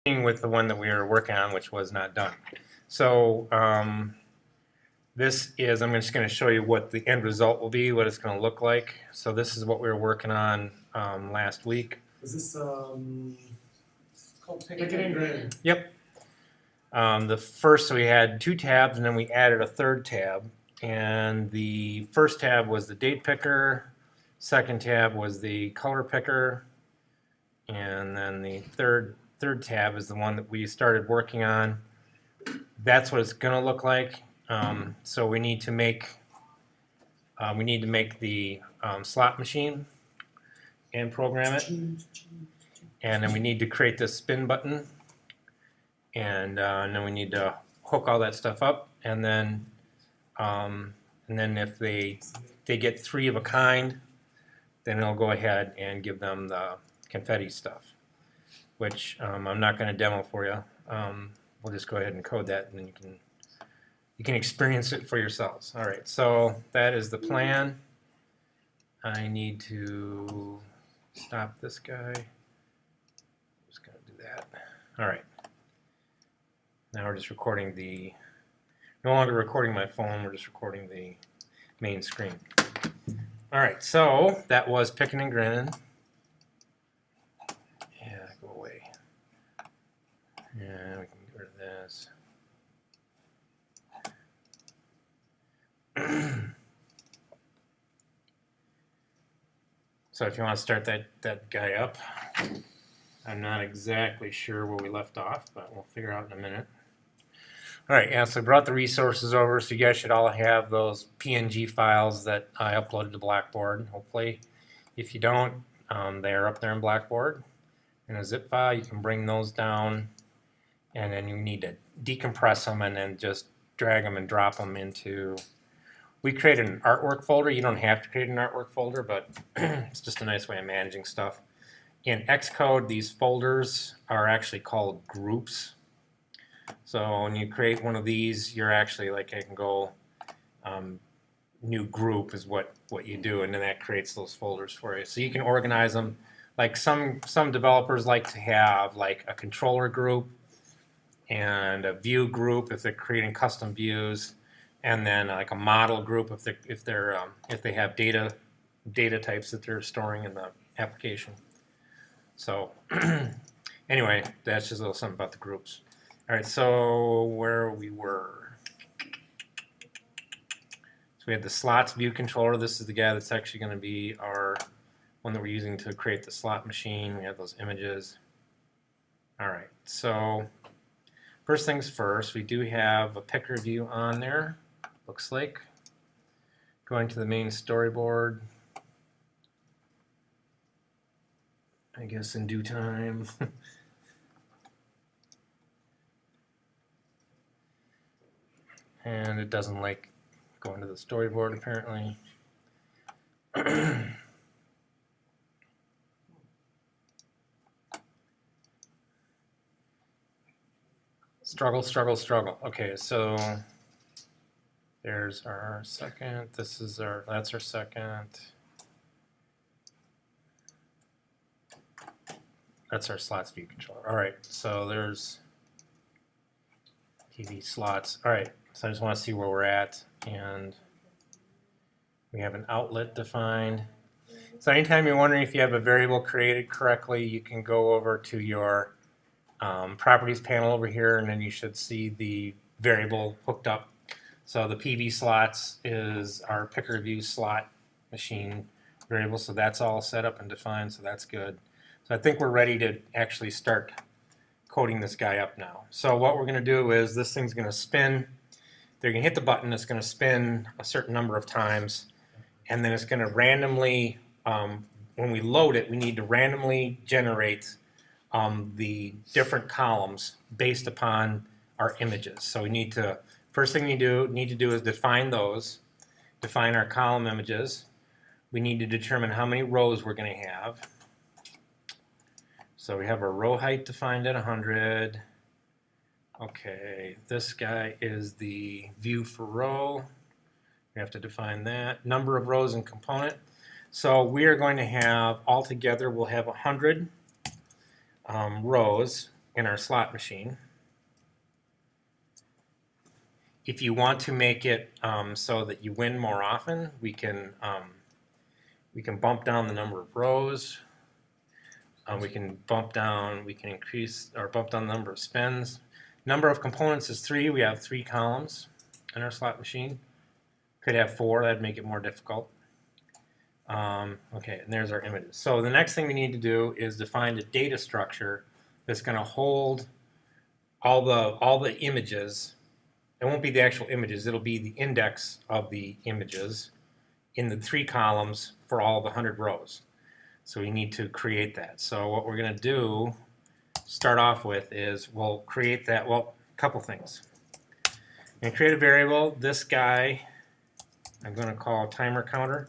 with the one that we were working on, which was not done. So this is, I'm just going to show you what the end result will be, what it's going to look like. So this is what we were working on last week. Is this called Pick and Grin? Yep. The first, so we had 2 tabs, and then we added a 3rd tab. And the first tab was the date picker, second tab was the color picker, and then the third tab is the one that we started working on. That's what it's going to look like. So we need to make the slot machine and program it, and then we need to create this spin button, and then we need to hook all that stuff up, and then if they get 3 of a kind, then it'll go ahead and give them the confetti stuff, which I'm not going to demo for you. We'll just go ahead and code that, and then you can experience it for yourselves. All right, so that is the plan. I need to stop this guy. Just going to do that. All right. Now we're just recording no longer recording my phone, we're just recording the main screen. All right, so that was Picking and Grinning. Yeah, go away. Yeah, we can get rid of this. So if you want to start that guy up, I'm not exactly sure where we left off, but we'll figure out in a minute. All right, yeah, so I brought the resources over, so you guys should all have those PNG files that I uploaded to Blackboard, hopefully. If you don't, they're up there in Blackboard. In a zip file, you can bring those down, and then you need to decompress them and then just drag them and drop them into... We created an artwork folder. You don't have to create an artwork folder, but it's just a nice way of managing stuff. In Xcode, these folders are actually called groups. So when you create one of these, you're actually like, I can go new group is what you do, and then that creates those folders for you. So you can organize them. Like some developers like to have like a controller group and a view group if they're creating custom views, and then like a model group if they have data types that they're storing in the application. So anyway, that's just a little something about the groups. All right, so where we were. So we had the slots view controller. This is the guy that's actually going to be our one that we're using to create the slot machine. We have those images. All right, so first things first, we do have a picker view on there, looks like. Going to the main storyboard, I guess in due time. And it doesn't like going to the storyboard apparently. Struggle, struggle, struggle. Okay, so there's our second. That's our second. That's our slots view controller. All right, so there's TV slots. All right, so I just want to see where we're at, and we have an outlet defined. So anytime you're wondering if you have a variable created correctly, you can go over to your properties panel over here, and then you should see the variable hooked up. So the PV slots is our picker view slot machine variable, so that's all set up and defined, so that's good. So I think we're ready to actually start coding this guy up now. So what we're going to do is this thing's going to spin. They're going to hit the button. It's going to spin a certain number of times, and then it's going to randomly, when we load it, we need to randomly generate the different columns based upon our images. So we need to, first thing we need to do is define those, define our column images. We need to determine how many rows we're going to have. So we have our row height defined at 100. Okay, this guy is the view for row. We have to define that. Number of rows and component. So we are going to have, altogether, we'll have 100 rows, in our slot machine. If you want to make it so that you win more often, we can bump down the number of rows. We can increase or bump down the number of spins. Number of components is 3. We have 3 columns in our slot machine. Could have 4. That'd make it more difficult. Okay, and there's our images. So the next thing we need to do is define a data structure that's going to hold all the images. It won't be the actual images. It'll be the index of the images in the 3 columns for all the 100 rows. So we need to create that. So what we're going to do, start off with, is we'll create that. Well, a couple things. I'm going to create a variable. This guy I'm going to call timer counter.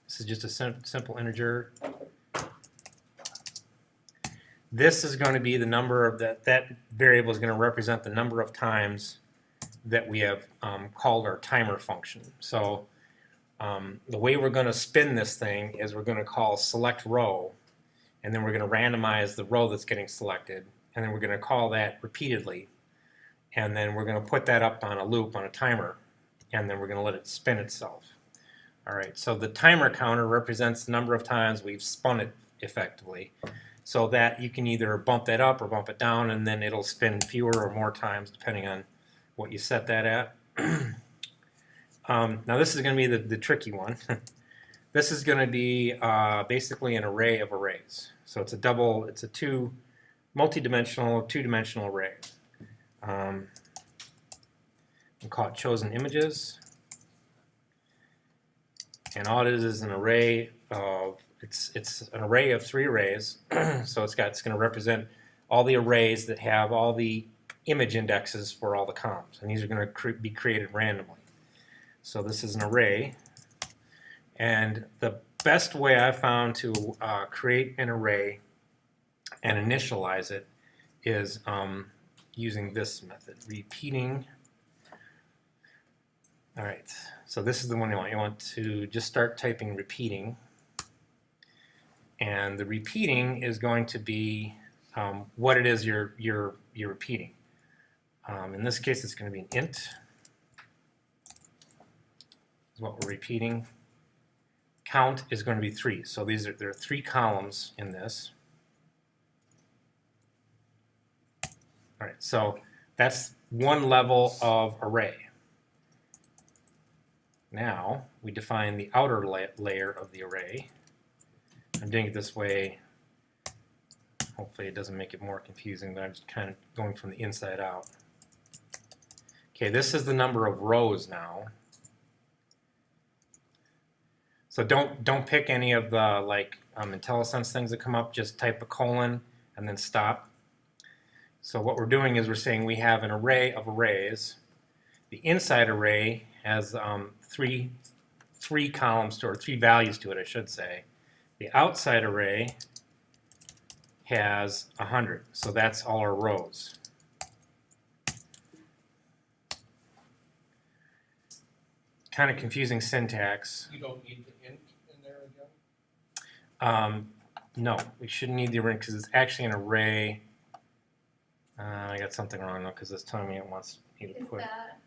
This is just a simple integer. This is going to be the number of that variable is going to represent the number of times that we have called our timer function. So the way we're going to spin this thing is we're going to call select row, and then we're going to randomize the row that's getting selected, and then we're going to call that repeatedly, and then we're going to put that up on a loop on a timer, and then we're going to let it spin itself. All right, so the timer counter represents the number of times we've spun it effectively, so that you can either bump that up or bump it down, and then it'll spin fewer or more times depending on what you set that at. Now this is going to be the tricky one. This is going to be basically an array of arrays. So it's a multi-dimensional, two-dimensional array. We'll call it chosen images. And all it is an array of, it's an array of 3 arrays. So it's going to represent all the arrays that have all the image indexes for all the columns. And these are going to be created randomly. So this is an array. And the best way I've found to create an array and initialize it is using this method, repeating. All right, so this is the one you want. You want to just start typing repeating. And the repeating is going to be what it is you're repeating. In this case, it's going to be an int. Is what we're repeating. Count is going to be 3. So there are 3 columns in this. All right, so that's one level of array. Now we define the outer layer of the array. I'm doing it this way. Hopefully it doesn't make it more confusing, but I'm just kind of going from the inside out. Okay, this is the number of rows now. So don't pick any of the IntelliSense things that come up. Just type a colon and then stop. So what we're doing is we're saying we have an array of arrays. The inside array has three columns to, or 3 values to it, I should say. The outside array has 100, so that's all our rows. Kind of confusing syntax. You don't need the int in there again? No, we shouldn't need the array because it's actually an array. I got something wrong though because it's telling me it wants me to put. Is that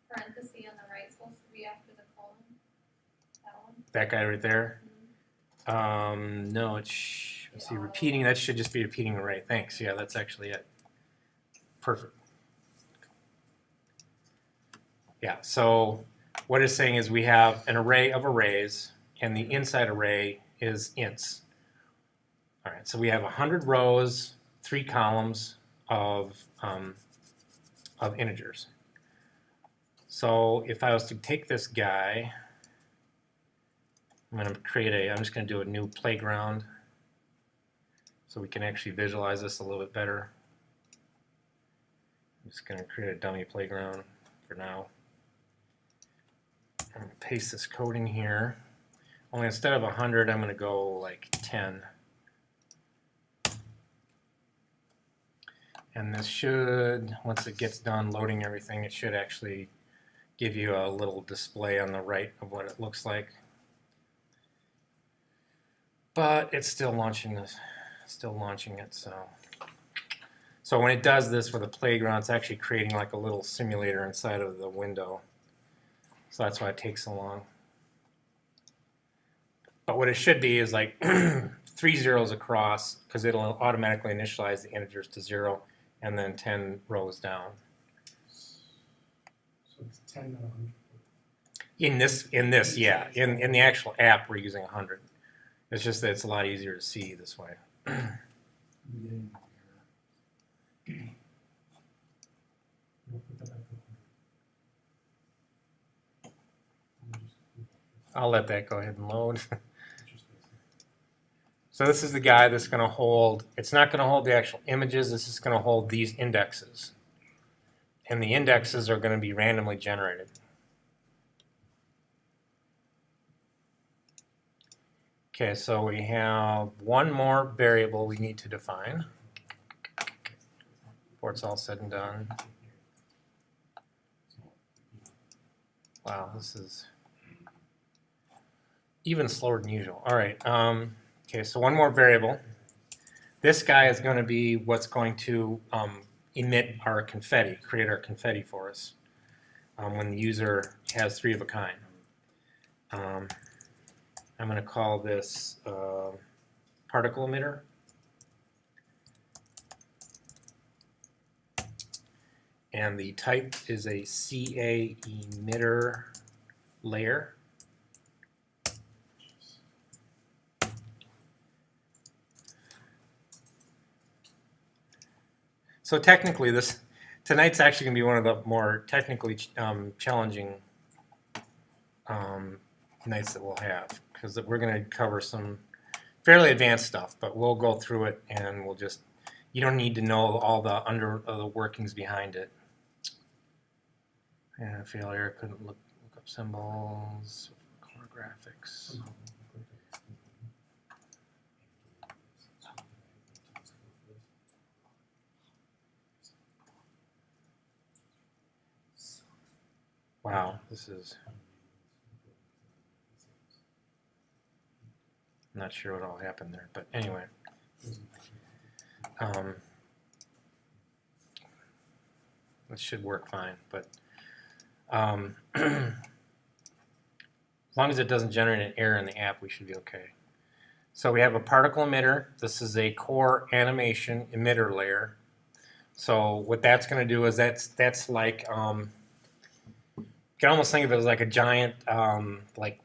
parenthesis on the right supposed to be after the colon? That one? That guy right there? Mm-hmm. No, let's see, repeating, that should just be repeating array. Thanks, yeah, that's actually it. Perfect. Yeah, so what it's saying is we have an array of arrays, and the inside array is ints. All right, so we have 100 rows, 3 columns of integers. So if I was to take this guy, I'm just going to do a new playground so we can actually visualize this a little bit better. I'm just going to create a dummy playground for now. I'm going to paste this code in here. Only instead of 100, I'm going to go like 10. And this should, once it gets done loading everything, it should actually give you a little display on the right of what it looks like. But it's still launching it, so So when it does this for the playground, it's actually creating like a little simulator inside of the window. So that's why it takes so long. But what it should be is like 3 zeros across, because it'll automatically initialize the integers to 0, and then 10 rows down. So it's 10 not 100. In this, yeah. In the actual app, we're using 100. It's just that it's a lot easier to see this way. I'll let that go ahead and load. So this is the guy that's going to hold, it's not going to hold the actual images, this is going to hold these indexes. And the indexes are going to be randomly generated. Okay, so we have one more variable we need to define before it's all said and done. Wow, this is even slower than usual. All right. Okay, so one more variable. This guy is going to be what's going to emit our confetti, create our confetti for us when the user has 3 of a kind. I'm going to call this particle emitter. And the type is a CA emitter layer. So technically, tonight's actually going to be one of the more technically challenging nights that we'll have, because we're going to cover some fairly advanced stuff, but we'll go through it and we'll just, you don't need to know all the workings behind it. And failure, couldn't look up symbols, core graphics. Wow, this is, I'm not sure what all happened there, but anyway. This should work fine, but as long as it doesn't generate an error in the app, we should be okay. So we have a particle emitter. This is a core animation emitter layer. So what that's going to do is that's like, you can almost think of it as like a giant like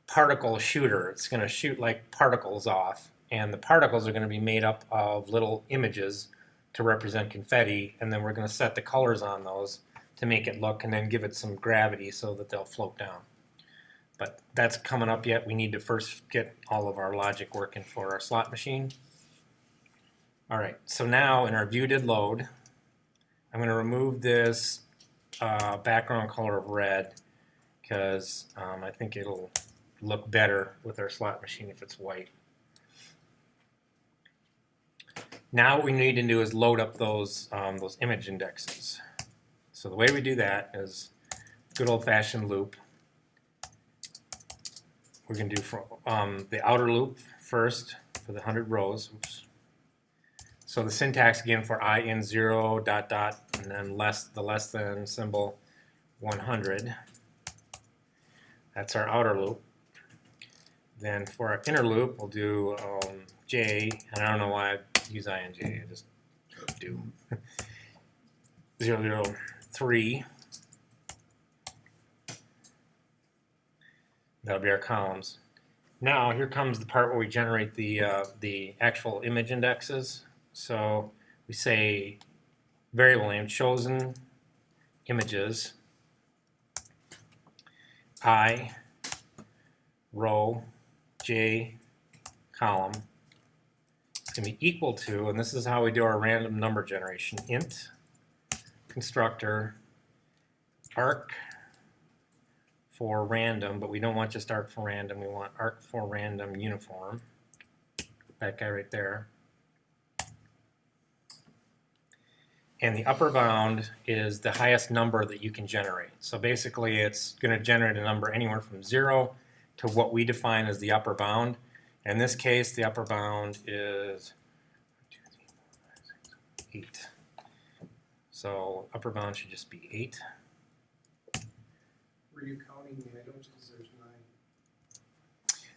particle shooter. It's going to shoot like particles off, and the particles are going to be made up of little images to represent confetti, and then we're going to set the colors on those to make it look, and then give it some gravity so that they'll float down. But that's coming up yet. We need to first get all of our logic working for our slot machine. All right, so now in our view did load, I'm going to remove this background color of red, because I think it'll look better with our slot machine if it's white. Now what we need to do is load up those image indexes. So the way we do that is good old-fashioned loop. We're going to do for, the outer loop first for the 100 rows. Oops. So the syntax again for I in 0 ... and then the less than symbol 100. That's our outer loop. Then for our inner loop, we'll do J, and I don't know why I use INJ, I just do 003. That'll be our columns. Now here comes the part where we generate the actual image indexes. So we say variable name chosen images I row J column. It's going to be equal to, and this is how we do our random number generation, int constructor arc for random, but we don't want just arc for random, we want arc for random uniform, that guy right there. And the upper bound is the highest number that you can generate. So basically it's going to generate a number anywhere from 0 to what we define as the upper bound. In this case, the upper bound is 8. So upper bound should just be 8. Were you counting the items, because there's 9?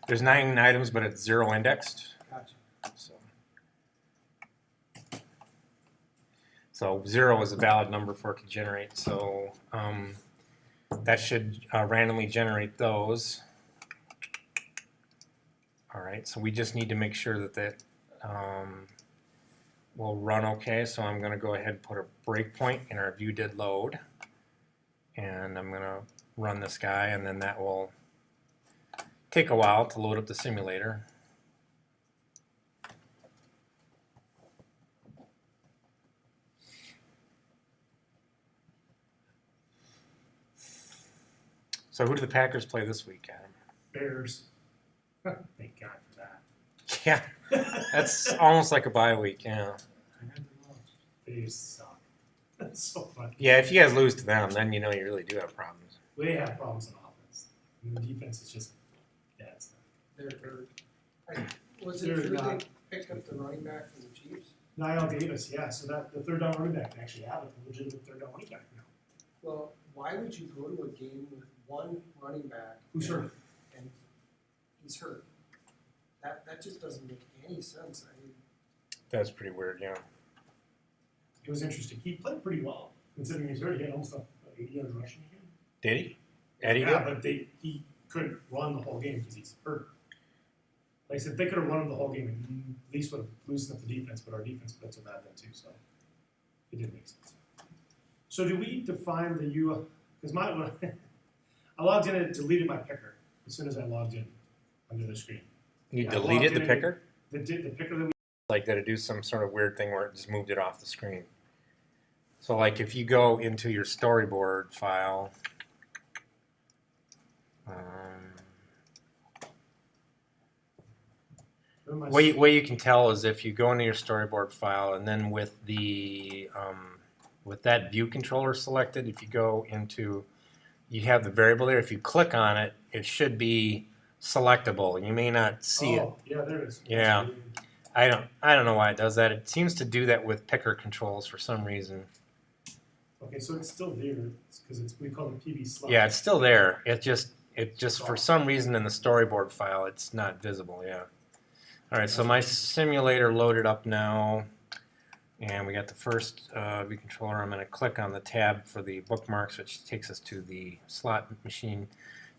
There's 9 items, but it's 0 indexed. Gotcha. So 0 is a valid number for it to generate. So that should randomly generate those. All right, so we just need to make sure that that will run okay. So I'm going to go ahead and put a breakpoint in our view did load. And I'm going to run this guy, and then that will take a while to load up the simulator. So who do the Packers play this week, Adam? Bears. Thank God for that. Yeah, that's almost like a bye week, yeah. They suck. That's so funny. Yeah, if you guys lose to them, then you know you really do have problems. We have problems on offense. And the defense is just bad stuff. They're hurt. Was it They're true they not. picked up the running back from the Chiefs? Niall Davis, yeah. So that the third down running back can actually have a legitimate third down running back now. Well, why would you go to a game with one running back? Who's hurt? And he's hurt. That just doesn't make any sense. I mean, That's pretty weird, yeah. It was interesting. He played pretty well considering he's hurt. He had almost 80 yards rushing again. Did he? Eddie Yeah, did? but he couldn't run the whole game because he's hurt. Like I said, they could have run him the whole game and at least would have loosened up the defense, but our defense played so bad then too, so it didn't make sense. So do we define the U? Because I logged in and it deleted my picker as soon as I logged in under the screen. You I deleted logged the in picker? The picker that we Like, did it do some sort of weird thing where it just moved it off the screen? So, like, if you go into your storyboard file, way you can tell is if you go into your storyboard file and then with the with that view controller selected, if you go into, you have the variable there. If you click on it, it should be selectable. You may not see it. Yeah, there it is. Yeah. I don't know why it does that. It seems to do that with picker controls for some reason. Okay, so it's still there because we call it PV slot. Yeah, it's still there. It just for some reason in the storyboard file it's not visible. Yeah. All right, so my simulator loaded up now, and we got the first view controller. I'm going to click on the tab for the bookmarks, which takes us to the slot machine.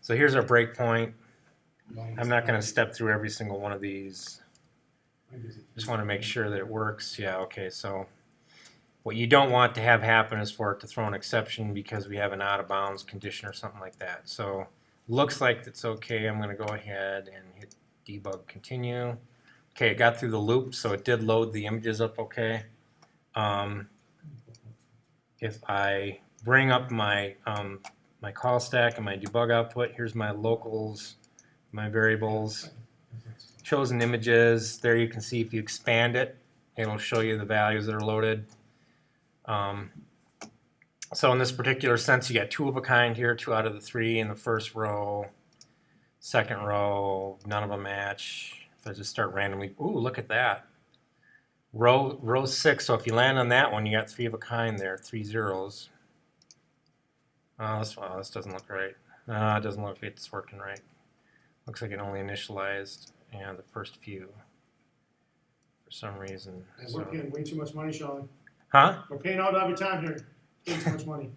So here's our breakpoint. I'm not going to step through every single one of these. Just want to make sure that it works. Yeah, okay, so what you don't want to have happen is for it to throw an exception because we have an out of bounds condition or something like that. So looks like it's okay. I'm going to go ahead and hit debug continue. Okay, it got through the loop, so it did load the images up okay. If I bring up my my call stack and my debug output, here's my locals, my variables, chosen images. There you can see if you expand it, it'll show you the values that are loaded. So in this particular sense, you got 2 of a kind here, 2 out of the 3 in the first row. Second row, none of them match. If I just start randomly, ooh, look at that. Row 6, so if you land on that one, you got 3 of a kind there, 3 zeros. This doesn't look right. It doesn't look like it's working right. Looks like it only initialized and the first few for some reason. And we're paying way too much money, Sean. Huh? We're paying out every time here. Way too much money.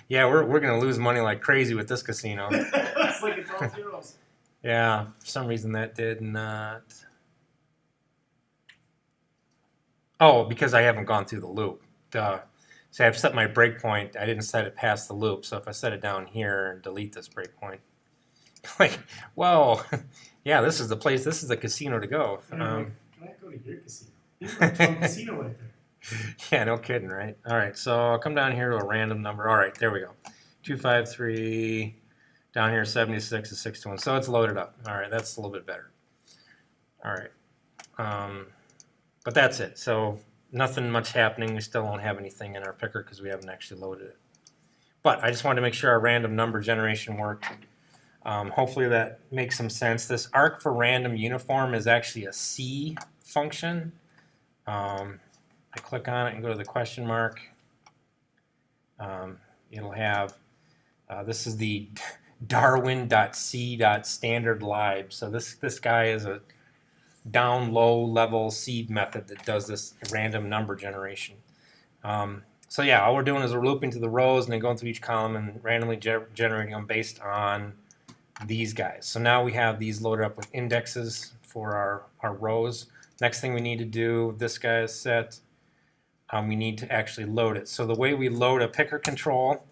Yeah, we're gonna lose money like crazy with this casino. It's like it's all zeros. Yeah, for some reason that did not. Oh, because I haven't gone through the loop. Duh. So I've set my breakpoint. I didn't set it past the loop. So if I set it down here and delete this breakpoint, like, whoa, yeah, this is the place. This is the casino to go. And I'm like, can I go to your casino? He's like some casino right there. Yeah, no kidding, right? All right, so I'll come down here to a random number. All right, there we go. 253. Down here, 76 is 621. So it's loaded up. All right, that's a little bit better. All right. But that's it. So nothing much happening. We still don't have anything in our picker because we haven't actually loaded it. But I just wanted to make sure our random number generation worked. Hopefully that makes some sense. This arc for random uniform is actually a C function. I click on it and go to the question mark. It'll have, this is the darwin.c.standard.lib. So this guy is a down low level seed method that does this random number generation. So yeah, all we're doing is we're looping to the rows and then going through each column and randomly generating them based on these guys. So now we have these loaded up with indexes for our rows. Next thing we need to do, this guy is set. We need to actually load it. So the way we load a picker control,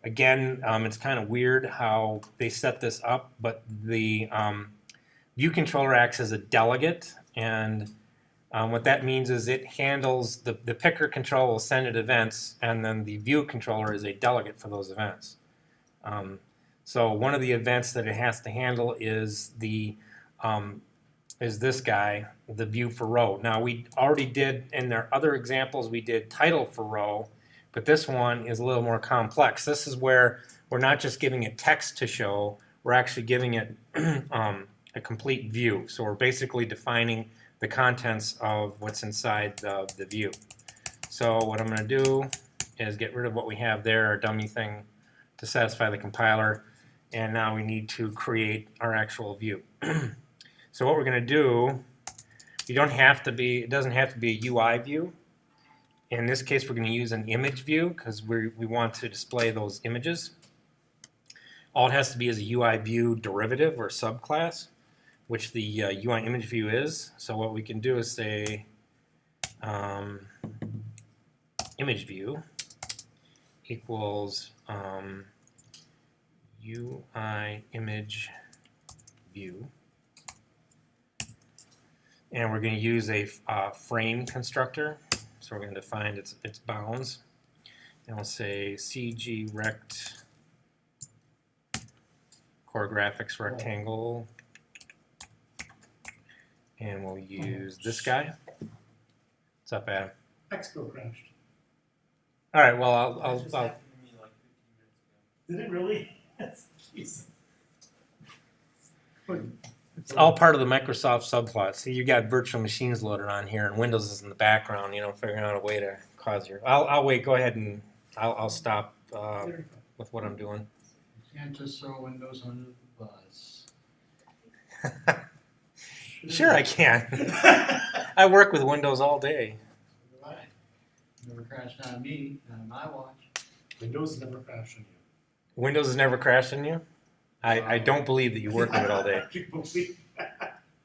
again, it's kind of weird how they set this up, but the view controller acts as a delegate, and what that means is it handles the picker control will send it events, and then the view controller is a delegate for those events. So one of the events that it has to handle is this guy, the view for row. Now we already did in our other examples, we did title for row, but this one is a little more complex. This is where we're not just giving it text to show, we're actually giving it a complete view. So we're basically defining the contents of what's inside the view. So what I'm going to do is get rid of what we have there, our dummy thing, to satisfy the compiler, and now we need to create our actual view. So what we're going to do, it doesn't have to be a UI view. In this case, we're going to use an image view because we want to display those images. All it has to be is a UI view derivative or subclass, which the UI image view is. So what we can do is say image view equals UI image view. And we're going to use a frame constructor. So we're going to define its bounds. And we'll say CG rect core graphics rectangle. And we'll use this guy. What's up, Adam? Xcode crashed. All right, well, I'll Did it really? Jeez. it's all part of the Microsoft subplot. See, you got virtual machines loaded on here, and Windows is in the background. You know, figuring out a way to cause your. I'll wait. Go ahead, and I'll stop with what I'm doing. You can't just throw Windows under the bus. Sure, I can. I work with Windows all day. Right. Never crashed on me, not on my watch. Windows never crashed on you. Windows has never crashed on you? I don't believe that you work with it all day.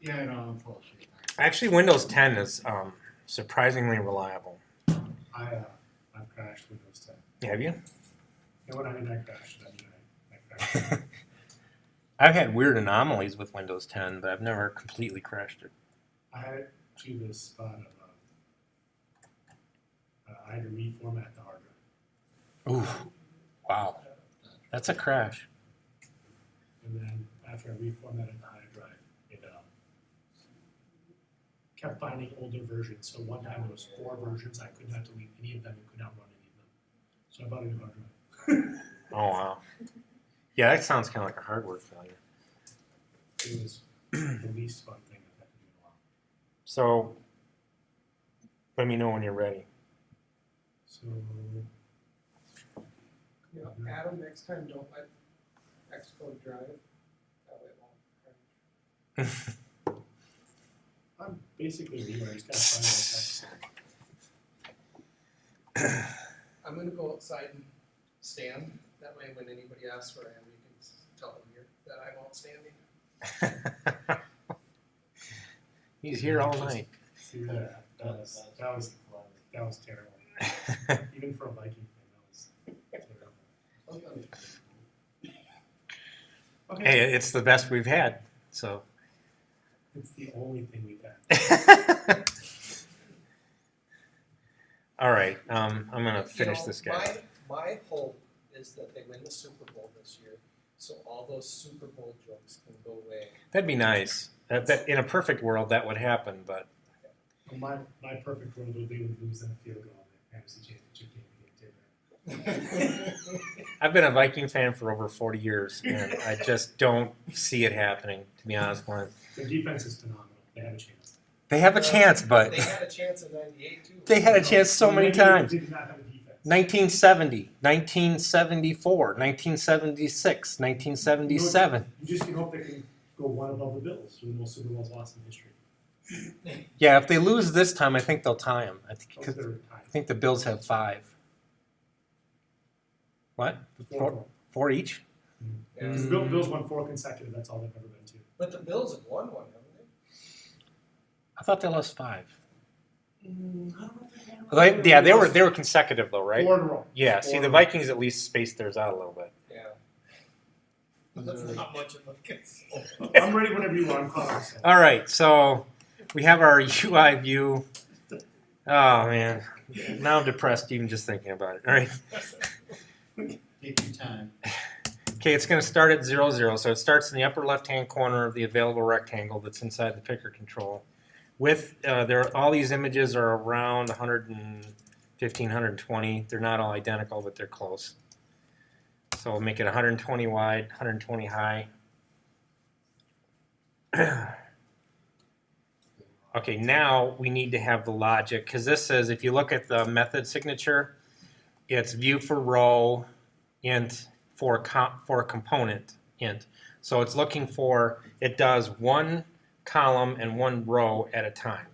Yeah, no, I'm full of shit. Actually, Windows 10 is surprisingly reliable. I've crashed Windows 10. Have you? You know what I mean? I crashed. I crashed. I've had weird anomalies with Windows 10, but I've never completely crashed it. I had to this spot of I had to reformat the hard drive. Ooh, wow. That's a crash. And then after I reformatted the hard drive, it kept finding older versions. So one time there was 4 versions. I could not delete any of them and could not run any of them. So I bought a new hard drive. Oh, wow. Yeah, that sounds kind of like a hardware failure. It was the least fun thing I've had to do in a while. So, let me know when you're ready. So You know, Adam, next time don't let Xcode drive. That way it won't crash. I'm basically new. I just gotta find my text. I'm gonna go outside and stand. That way when anybody asks where I am, you can tell them that I'm outstanding. He's here all night. See that? That was terrible. Even for a Viking thing, that was terrible. Okay. Hey, it's the best we've had, so. It's the only thing we've had. All right, I'm gonna finish this guy. My hope is that they win the Super Bowl this year, so all those Super Bowl jokes can go away. That'd be nice. That in a perfect world that would happen, but Well, my perfect world would they would lose in a field goal in the NFC Championship game. I've been a Viking fan for over 40 years, and I just don't see it happening, to be honest, Glenn. Their defense is phenomenal. They have a chance. They have a chance, but They had a chance in '98 too. they had a chance so many times. They did not have a defense. 1970, 1974, 1976, 1977. You just can hope they can go one above the Bills, who are the most Super Bowls lost in history. Yeah, if they lose this time, I think they'll tie them. I think, Hope 'cause they're I tied. think the Bills have 5. What? 4 each? Yeah. Because the Bills won 4 consecutive. That's all they've ever been to. But the Bills have won one, haven't they? I thought they lost 5. I don't know if Well, yeah, they were consecutive though, right? 4 in a row. Yeah. 4 See, in the a row. Vikings at least spaced theirs out a little bit. Yeah. That's not much of a console. I'm ready whenever you are. I'm calling. All right, so we have our UI view. Oh man, now I'm depressed even just thinking about it. All right. Take your time. Okay, it's going to start at 0, 0. So it starts in the upper left-hand corner of the available rectangle that's inside the picker control. With all these images are around 115, 120. They're not all identical, but they're close. So we'll make it 120 wide, 120 high. Okay, now we need to have the logic, because this says if you look at the method signature, it's view for row, int for a component, int. So it's looking for, it does one column and one row at a time,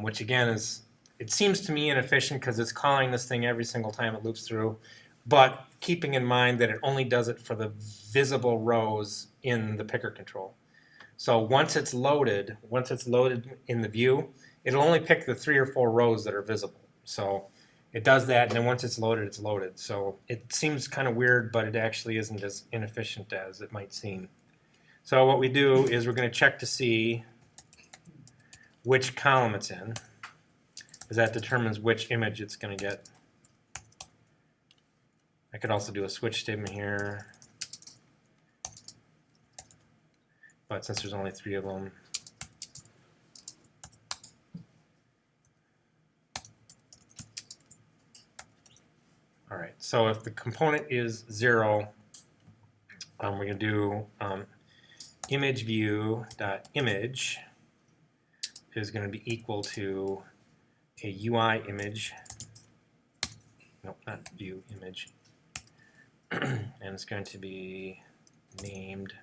which again is, it seems to me inefficient because it's calling this thing every single time it loops through, but keeping in mind that it only does it for the visible rows in the picker control. So once it's loaded in the view, it'll only pick the 3 or 4 rows that are visible. So it does that, and then once it's loaded, it's loaded. So it seems kind of weird, but it actually isn't as inefficient as it might seem. So what we do is we're going to check to see which column it's in, because that determines which image it's going to get. I could also do a switch statement here, but since there's only 3 of them, all right, so if the component is 0, we're going to do image view dot image is going to be equal to a UI image, nope, not view image, and it's going to be named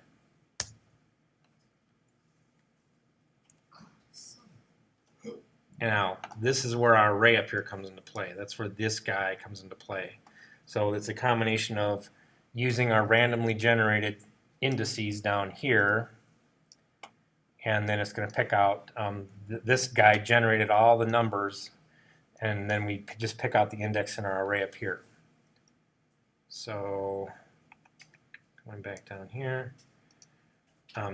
now. This is where our array up here comes into play. That's where this guy comes into play. So it's a combination of using our randomly generated indices down here, and then it's going to pick out this guy generated all the numbers, and then we just pick out the index in our array up here. So going back down here,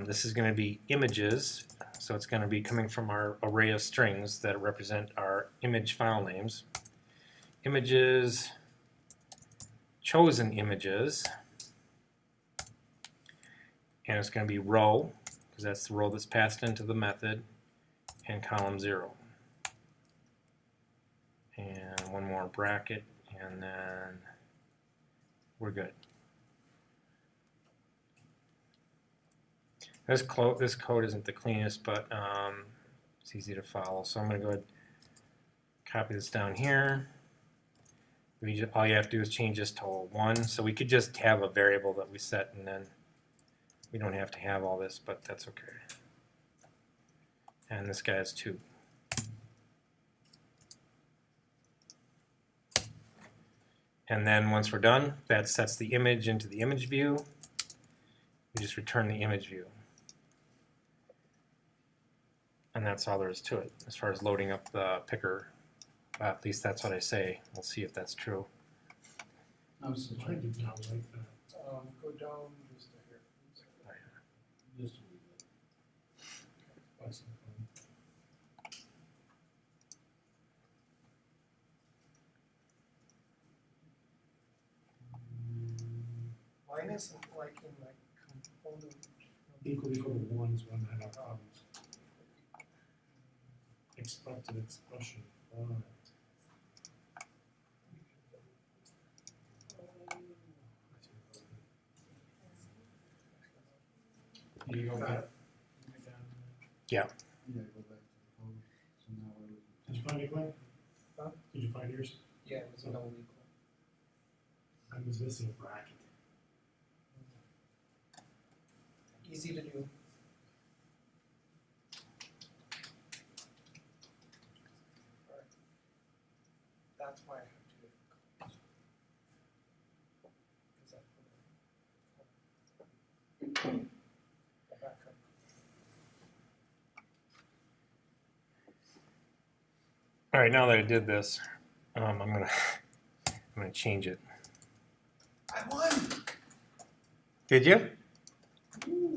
this is going to be images, so it's going to be coming from our array of strings that represent our image file names. Images, chosen images, and it's going to be row, because that's the row that's passed into the method, and column 0. And one more bracket, and then we're good. This code isn't the cleanest, but it's easy to follow. So I'm going to go ahead and copy this down here. All you have to do is change this to 1. So we could just have a variable that we set, and then we don't have to have all this, but that's okay. And this guy is 2. And then once we're done, that sets the image into the image view. We just return the image view. And that's all there is to it as far as loading up the picker. At least that's what I say. We'll see if that's true. I'm still I trying did to not like that. Go down just to here. just a wee bit. That's not Mine isn't like in my component. equal to 1 is when I have problems. Expected expression. Right. You go back. Yeah. Yeah, go back find it, Glenn? Huh? Did you find yours? Yeah, it was an old equal. I was missing a bracket. Easy to do. Alright. That's why I have two different colors. Is that the backup? All right, now that I did this, I'm gonna change it. I won! Did you?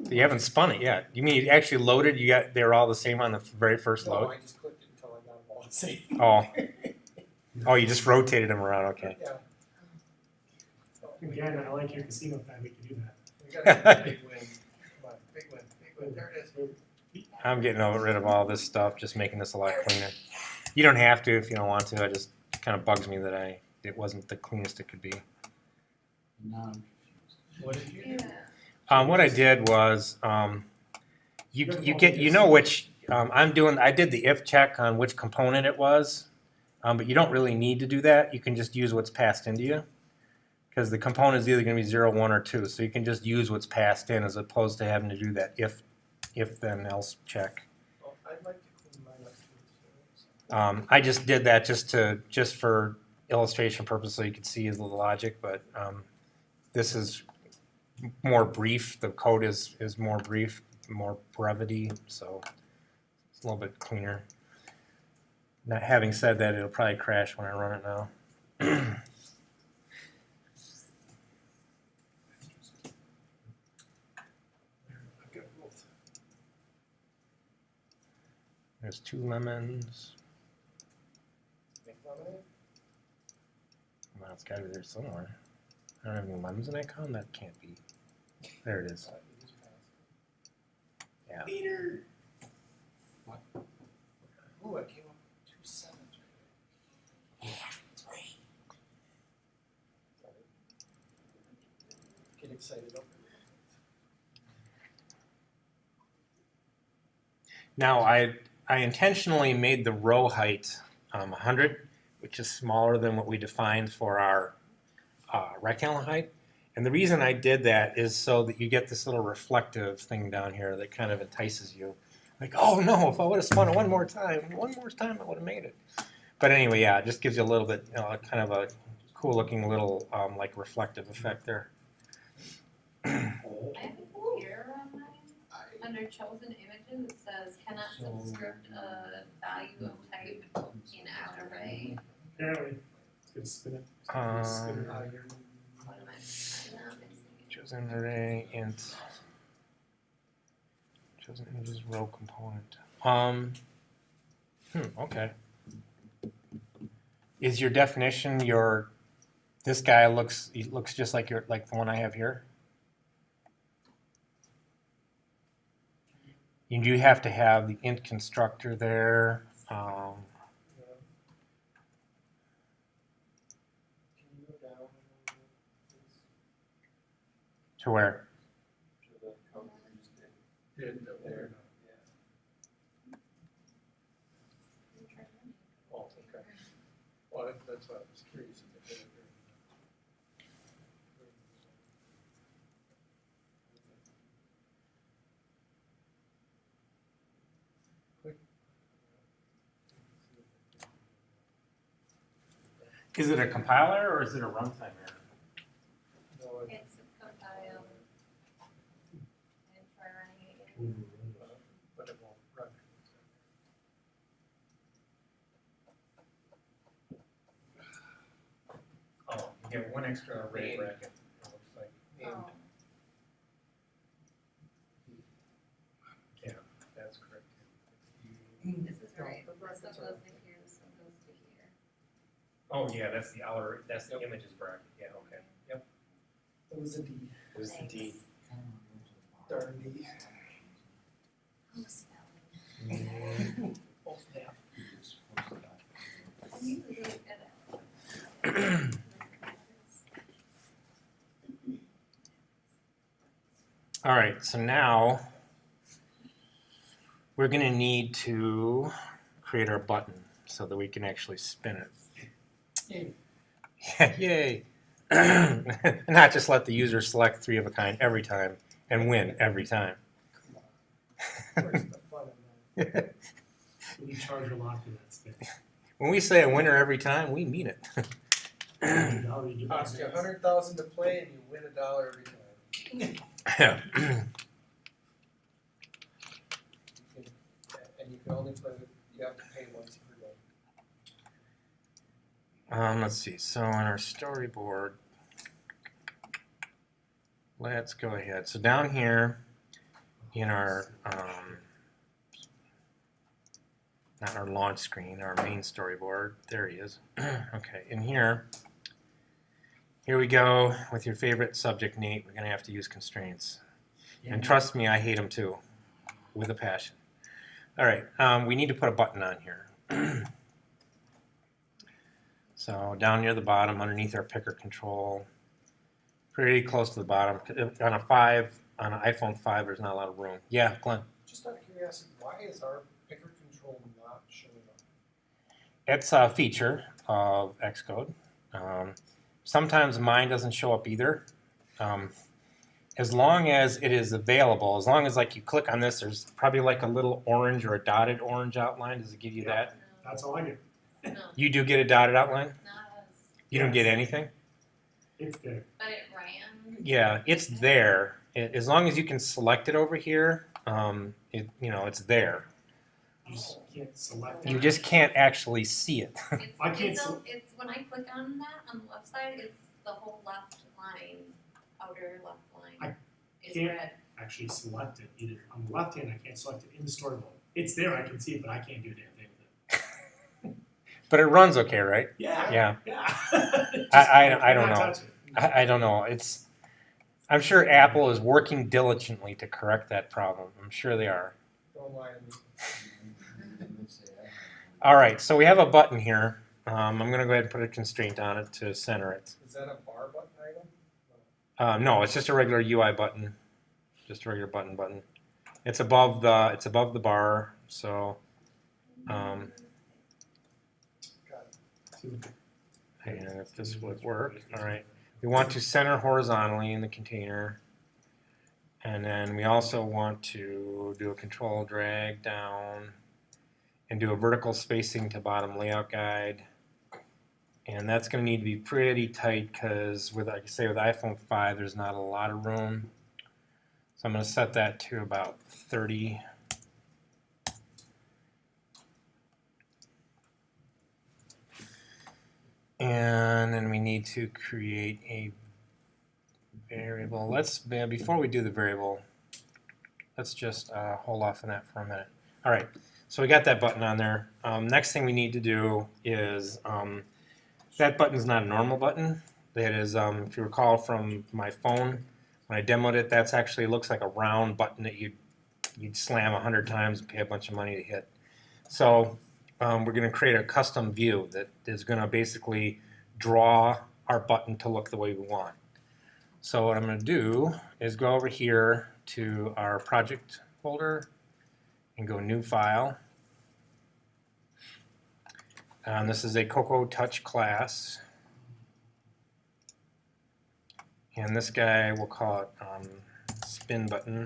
You haven't spun it yet. You mean you actually loaded? They're all the same on the very first No, load? I just clicked it until I got them all the same. Oh, you just rotated them around. Okay. Yeah. Again, I like your casino pad, we can do that. We got a big win. Come on, big win, big win. There it is. I'm getting rid of all this stuff, just making this a lot cleaner. You don't have to if you don't want to. It just kind of bugs me that it wasn't the cleanest it could be. Now I'm confused. What did you do? Yeah. What I did was you know which I did the if check on which component it was, but you don't really need to do that. You can just use what's passed into you, because the component is either going to be 0, 1, or 2. So you can just use what's passed in as opposed to having to do that if then else check. Oh, I'd like to clean mine up too. I just did that just for illustration purposes, so you could see the logic. But this is more brief. The code is more brief, more brevity, so it's a little bit cleaner. Now, having said that, it'll probably crash when I run it now. I've got both. There's 2 lemons. Make lemonade? Well, it's got to be there somewhere. I don't have any lemons in that column. That can't be. There it is. You just passed. Yeah. Peter! What? Ooh, I came up with 2 sevens right there. Yeah, 3. Sorry. Get excited over it. Now, I intentionally made the row height 100, which is smaller than what we defined for our rectangle height. And the reason I did that is so that you get this little reflective thing down here that kind of entices you. Like, oh no, if I would have spun it one more time, I would have made it. But anyway, yeah, it just gives you a little bit, kind of a cool looking little like reflective effect there. I have a error on mine. Under chosen images, it says cannot subscript a value of type in outer array. Apparently, it's gonna spin it. Um, Out of your What am I missing? Chosen array int. Chosen images row component. Okay. Is your definition this guy looks just like the one I have here? You do have to have the int constructor there. Can you go down a little bit, please? To where? To the code you just did up there. Yeah. Oh, okay. Well, that's what I was curious if it did it there. Click. Is it a compiler or is it a runtime error? No, It's compiled. And try running it again. but it won't run. Oh, you get one extra array bracket. It looks like. Oh, Yeah, that's correct. this is right. This one goes to here, this one goes to here. Oh yeah, that's the outer. That's the images bracket. Yeah. Okay. Yep. It was a D. It was the D. Darn D. Oh, spelling. Oh, snap. I'm usually really good at it. All right, so now we're going to need to create our button. so that we can actually spin it. Hey, Yay! Not just let the user select 3 of a kind every time and win every time. come on. Where's the fun in that? We charge a lot for that spin. When we say a winner every time, we mean it. Cost you $100,000 to play and you win $1 every time. And you can only play with, you have to pay once per game. Let's see. So on our storyboard, let's go ahead. So down here in our not our launch screen, our main storyboard. There he is. Okay, in here we go with your favorite subject, Nate. We're going to have to use constraints. And trust me, I hate them too, with a passion. All right, we need to put a button on here. So down near the bottom, underneath our picker control, pretty close to the bottom. On an iPhone 5, there's not a lot of room. Yeah, Glenn? Just out of curiosity, why is our picker control not showing up? It's a feature of Xcode. Sometimes mine doesn't show up either. As long as it is available, as long as like you click on this, there's probably like a little orange or a dotted orange outline. Does it give you that? That's all I get. No, You do get a dotted outline? not as, You don't get anything? It's there. but it ran. Yeah, it's there. As long as you can select it over here, it's there. You just can't select You it. just can't actually see it. It's, I can't it's when I click on that on the left side, it's the whole left line, outer left line is can't- red. Actually select it either. On the left hand, I can't select it in the story mode. It's there, I can see it, but I can't do a damn thing with it. But it runs okay, right? Yeah. Yeah. Yeah. I don't Not know. touch it. I don't know. I'm sure Apple is working diligently to correct that problem. I'm sure they are. Don't lie to me. All right, so we have a button here. I'm going to go ahead and put a constraint on it to center it. Is that a bar button item? No, it's just a regular UI button. Just a regular button. It's above the bar, so Got it. and if this would work. All right. We want to center horizontally in the container. And then we also want to do a control drag down and do a vertical spacing to bottom layout guide. And that's going to need to be pretty tight because, like I say, with iPhone 5, there's not a lot of room. So I'm going to set that to about 30. And then we need to create a variable. Before we do the variable, let's just hold off on that for a minute. All right, so we got that button on there. Next thing we need to do is, that button is not a normal button. That is, if you recall from my phone, when I demoed it, that's actually looks like a round button that you'd slam 100 times and pay a bunch of money to hit. So we're going to create a custom view that is going to basically draw our button to look the way we want. So what I'm going to do is go over here to our project folder and go New File. And this is a Cocoa Touch class. And this guy, we'll call it Spin Button,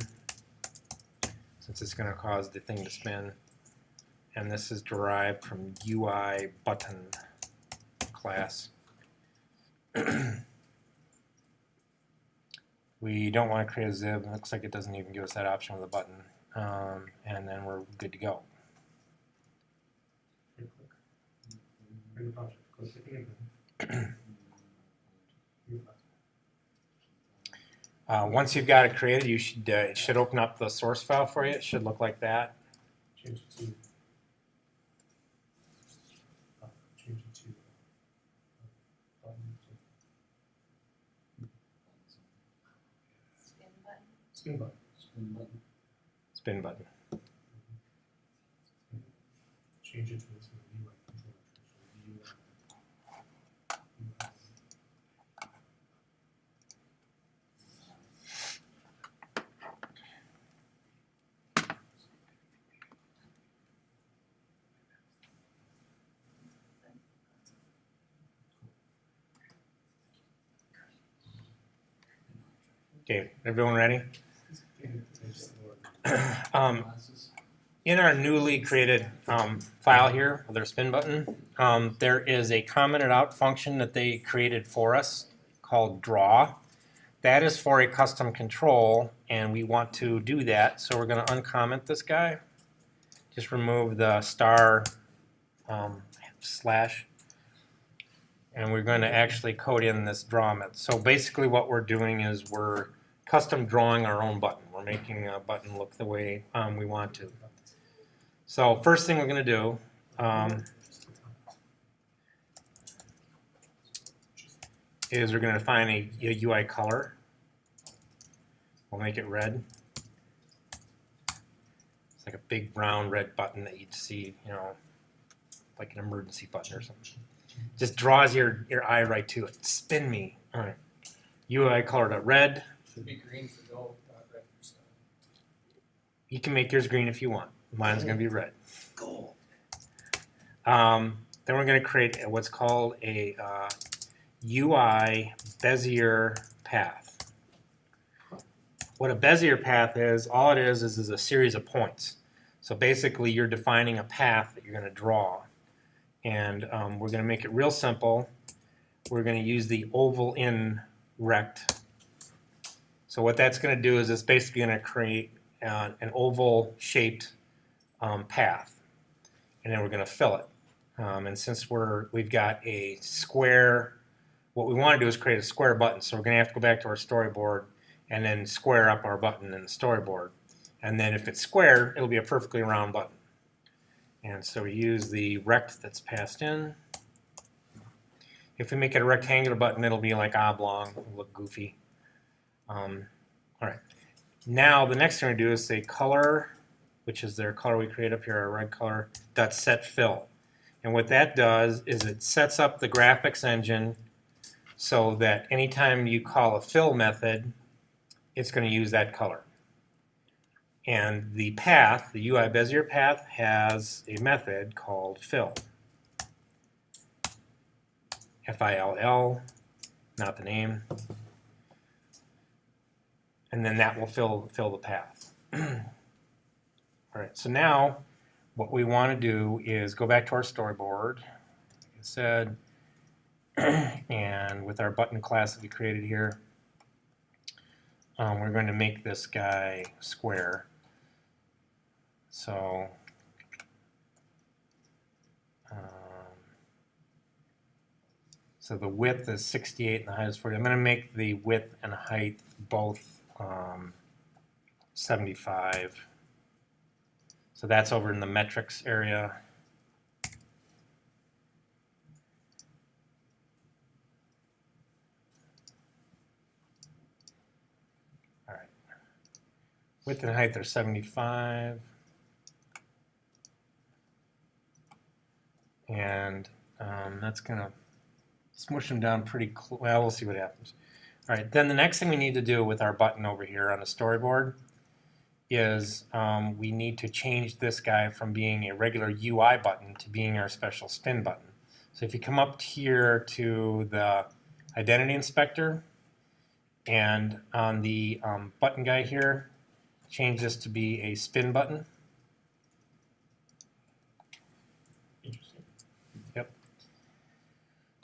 since it's going to cause the thing to spin. And this is derived from UI Button class. We don't want to create a zib. It looks like it doesn't even give us that option with a button. And then we're good to go. Right click. Create a project. Click the again. Once you've got it created, you should it should open up the source file for you. It should look like that. Change it to. Change it to. Spin button. Spin button. Spin button. Change it to this UI controller. Okay, everyone ready? Classes. In our newly created file here with our spin button, there is a commented out function that they created for us called draw. That is for a custom control, and we want to do that, so we're going to uncomment this guy. Just remove the star slash, and we're going to actually code in this draw method. So basically what we're doing is we're custom drawing our own button. We're making a button look the way we want to. So first thing we're going to do is we're going to define a UI color. We'll make it red. It's like a big brown red button that you'd see, you know, like an emergency button or something. Just draws your eye right to it. Spin me. All right. UI color to red. Should be green for gold, not red for stone. You can make yours green if you want. Mine's going to be red. Gold. Then we're going to create what's called a UI Bezier path. What a Bezier path is, all it is a series of points. So basically you're defining a path that you're going to draw. And we're going to make it real simple. We're going to use the oval in rect. So what that's going to do is it's basically going to create an oval shaped path. And then we're going to fill it. And since we've got a square, what we want to do is create a square button. So we're going to have to go back to our storyboard and then square up our button in the storyboard. And then if it's square, it'll be a perfectly round button. And so we use the rect that's passed in. If we make it a rectangular button, it'll be like oblong, it'll look goofy. All right. Now the next thing we do is say color, which is their color we create up here, our red color, dot set fill. And what that does is it sets up the graphics engine so that anytime you call a fill method, it's going to use that color. And the path, the UI Bezier path, has a method called fill. F-I-L-L, not the name. And then that will fill the path. All right, so now what we want to do is go back to our storyboard, like I said, and with our button class that we created here, we're going to make this guy square. So so the width is 68 and the height is 40. I'm going to make the width and height both 75. So that's over in the metrics area. All right. Width and height are 75. And that's going to smush them down pretty close. Well, we'll see what happens. All right, then the next thing we need to do with our button over here on the storyboard is we need to change this guy from being a regular UI button to being our special spin button. So if you come up here to the identity inspector and on the button guy here, change this to be a spin button.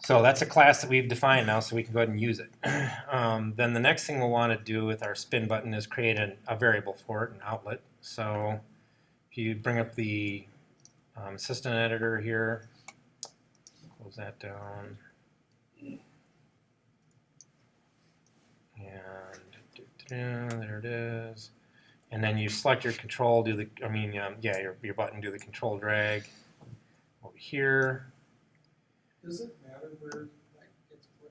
So that's a class that we've defined now, so we can go ahead and use it. Then the next thing we'll want to do with our spin button is create a variable for it, an outlet. So if you bring up the assistant editor here, close that down, and there it is. And then you select your control, your button, do the control drag over here. Does it matter where that gets put?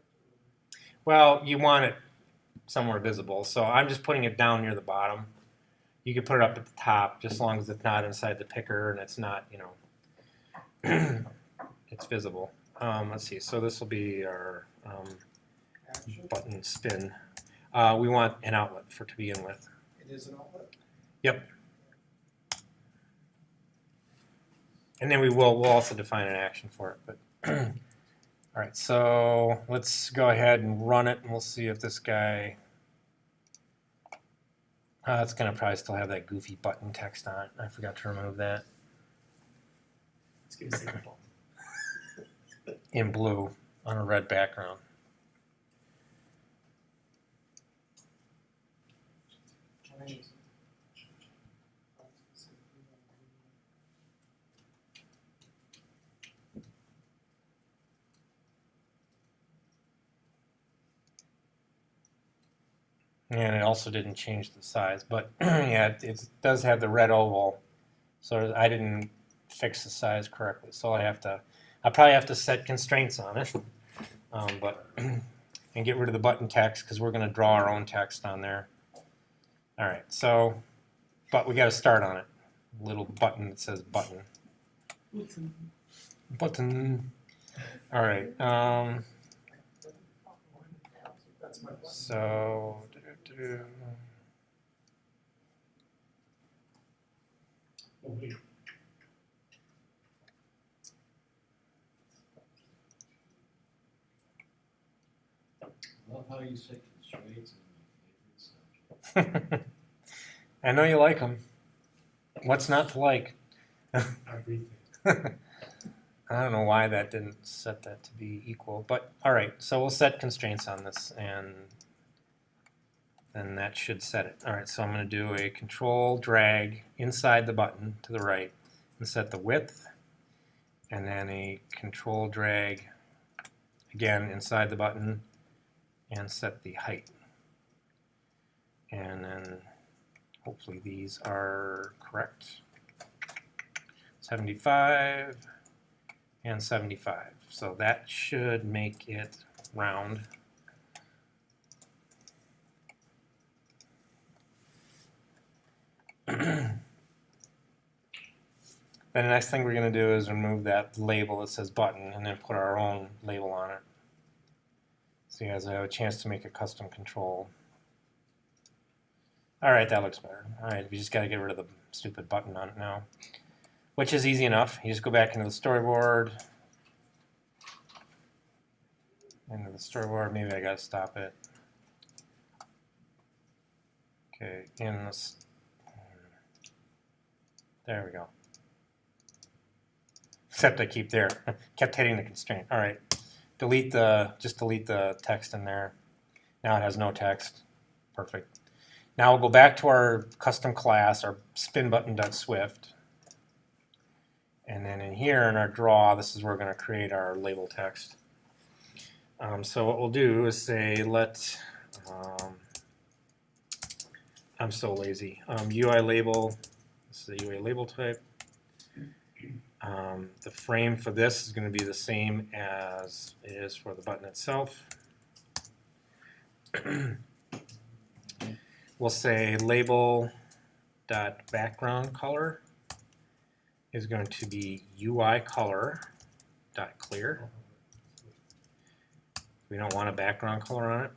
Well, you want it somewhere visible, so I'm just putting it down near the bottom. You can put it up at the top, just as long as it's not inside the picker and it's not, you know, it's visible. Let's see, so this will be our Action? button spin. We want an outlet to begin with. It is an outlet? Yep. And then we'll also define an action for it. But all right, so let's go ahead and run it, and we'll see if this guy It's gonna probably still have that goofy button text on it. I forgot to remove that Let's get a second ball. in blue on a red background. And it also didn't change the size, but yeah, it does have the red oval, so I didn't fix the size correctly. So I'll probably have to set constraints on it, but and get rid of the button text because we're going to draw our own text on there. All right, so but we got to start on it. Little button that says button. Button. All right. That's my button. So. Oh, wait. I love how you say constraints and my favorite subject. I know you like them. What's not to like? Everything. I don't know why that didn't set that to be equal, but all right. So we'll set constraints on this, and then that should set it. All right. So I'm going to do a control drag inside the button to the right and set the width, and then a control drag again inside the button and set the height. And then hopefully these are correct. 75 and 75. So that should make it round. Then the next thing we're going to do is remove that label that says button and then put our own label on it. So you guys have a chance to make a custom control. All right, that looks better. All right, we just got to get rid of the stupid button on it now, which is easy enough. You just go back into the storyboard. Maybe I got to stop it. Okay, in this. There we go. Except I kept hitting the constraint. All right, just delete the text in there. Now it has no text. Perfect. Now we'll go back to our custom class, our spinButton.swift. And then in here in our draw, this is where we're going to create our label text. So what we'll do is say I'm so lazy. UI label, this is a UI label type. The frame for this is going to be the same as it is for the button itself. We'll say label.background color is going to be UIColor.clear. We don't want a background color on it.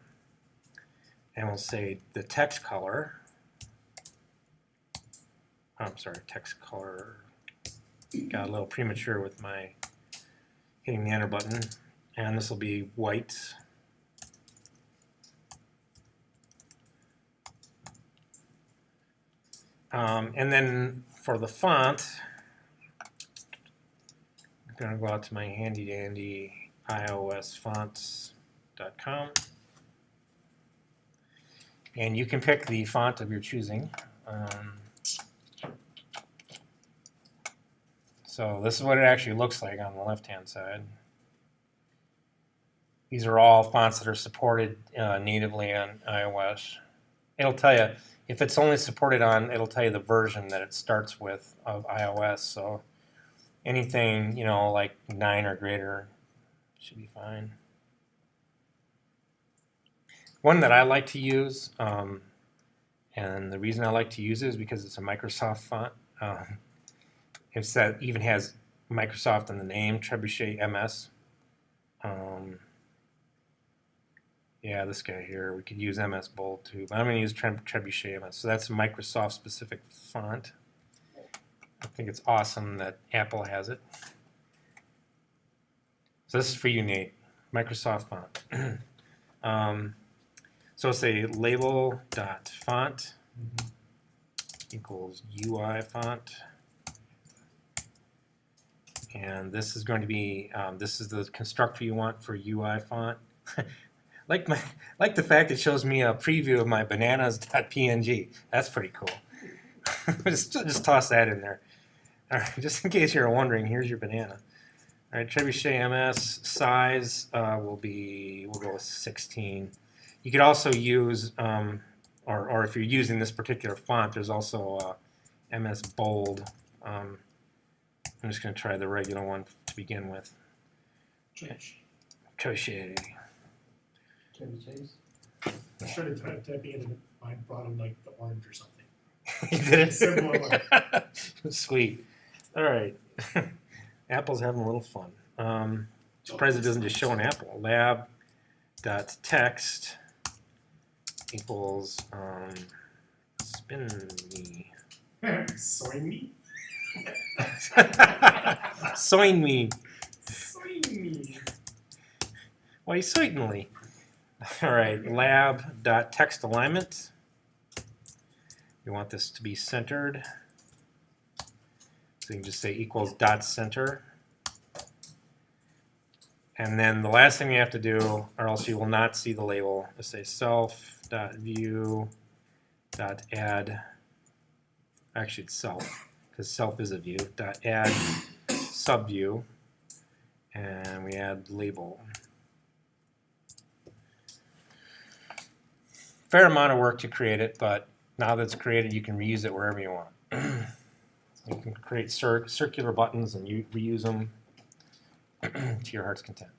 And we'll say the text color. Oh, I'm sorry, text color. Got a little premature with my hitting the enter button. And this will be white. And then for the font, I'm going to go out to my handy dandy iOSfonts.com. And you can pick the font of your choosing. So this is what it actually looks like on the left-hand side. These are all fonts that are supported natively on iOS. It'll tell you, if it's only supported on, it'll tell you the version that it starts with of iOS. So anything, like 9 or greater should be fine. One that I like to use, and the reason I like to use it is because it's a Microsoft font. It even has Microsoft in the name, Trebuchet MS. Yeah, this guy here, we could use MS Bold too, but I'm going to use Trebuchet MS. So that's a Microsoft specific font. I think it's awesome that Apple has it. So this is for you, Nate. Microsoft font. So say label.font equals UI font. And this is going to be, this is the constructor you want for UI font. like the fact it shows me a preview of my bananas.png. That's pretty cool. just toss that in there. All right, just in case you're wondering, here's your banana. All right, Trebuchet MS size we'll go with 16. You could also use, or if you're using this particular font, there's also MS Bold. I'm just going to try the regular one to begin with. Trebuchet. I started typing it and mine brought in like the orange or something. You did it? Similar. Sweet. All right. Apple's having a little fun. Surprised it doesn't just show an apple. Lab.text equals spin me. Soy me? Soin me. Soy me. Why, certainly. All right, lab.text alignment. You want this to be centered. So you can just say equals dot center. And then the last thing you have to do, or else you will not see the label, is say self.view.add. Actually, it's self, because self is a view. .add subview, and we add label. Fair amount of work to create it, but now that it's created, you can reuse it wherever you want. You can create circular buttons and reuse them to your heart's content.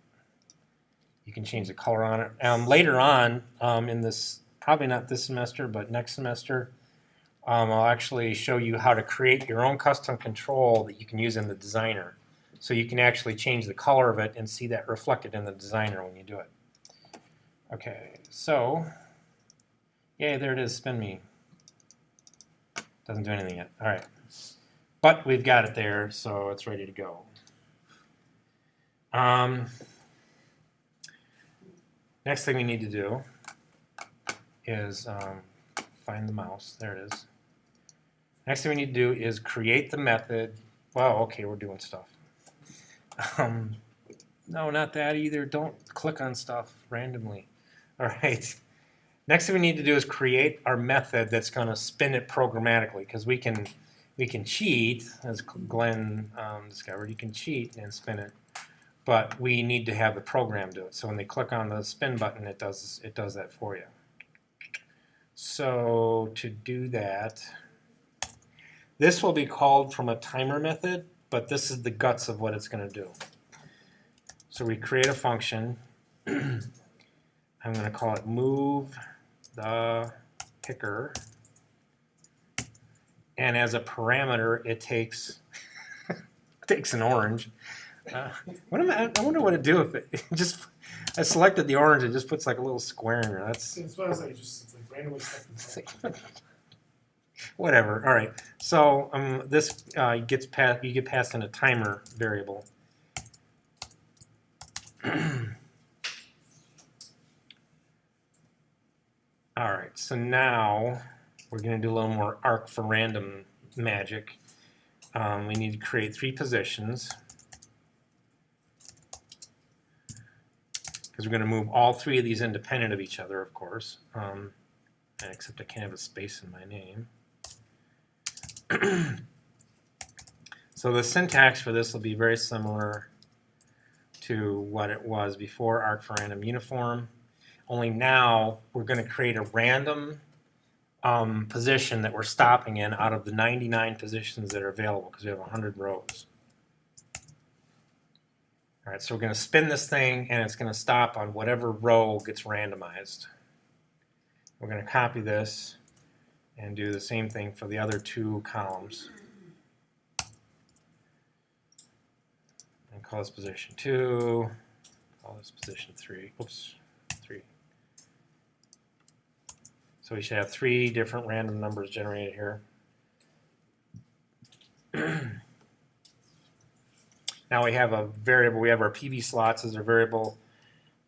You can change the color on it. Later on in this, probably not this semester, but next semester, I'll actually show you how to create your own custom control that you can use in the designer. So you can actually change the color of it and see that reflected in the designer when you do it. Okay, so, yay, there it is, spin me. Doesn't do anything yet. All right. But we've got it there, so it's ready to go. Next thing we need to do is find the mouse. There it is. Next thing we need to do is create the method. Well, okay, we're doing stuff. No, not that either. Don't click on stuff randomly. All right. Next thing we need to do is create our method that's going to spin it programmatically, because we can cheat, as Glenn discovered. You can cheat and spin it, but we need to have the program do it. So when they click on the spin button, it does that for you. So to do that, this will be called from a timer method, but this is the guts of what it's going to do. So we create a function. I'm going to call it move the picker, and as a parameter, it takes an orange. I wonder what it'd do if it just. I selected the orange. It just puts like a little square in there. That's what I was like. It's like randomly stuck. Whatever. All right. So this you get passed in a timer variable. All right. So now we're going to do a little more arc for random magic. We need to create 3 positions, because we're going to move all 3 of these independent of each other, of course. Except I can't have a space in my name. So the syntax for this will be very similar to what it was before arc for random uniform. Only now we're going to create a random position that we're stopping in out of the 99 positions that are available, because we have 100 rows. All right, so we're going to spin this thing, and it's going to stop on whatever row gets randomized. We're going to copy this and do the same thing for the other 2 columns. And call this position 2, call this position 3. Oops, 3. So we should have 3 different random numbers generated here. Now we have a variable. We have our PV slots as a variable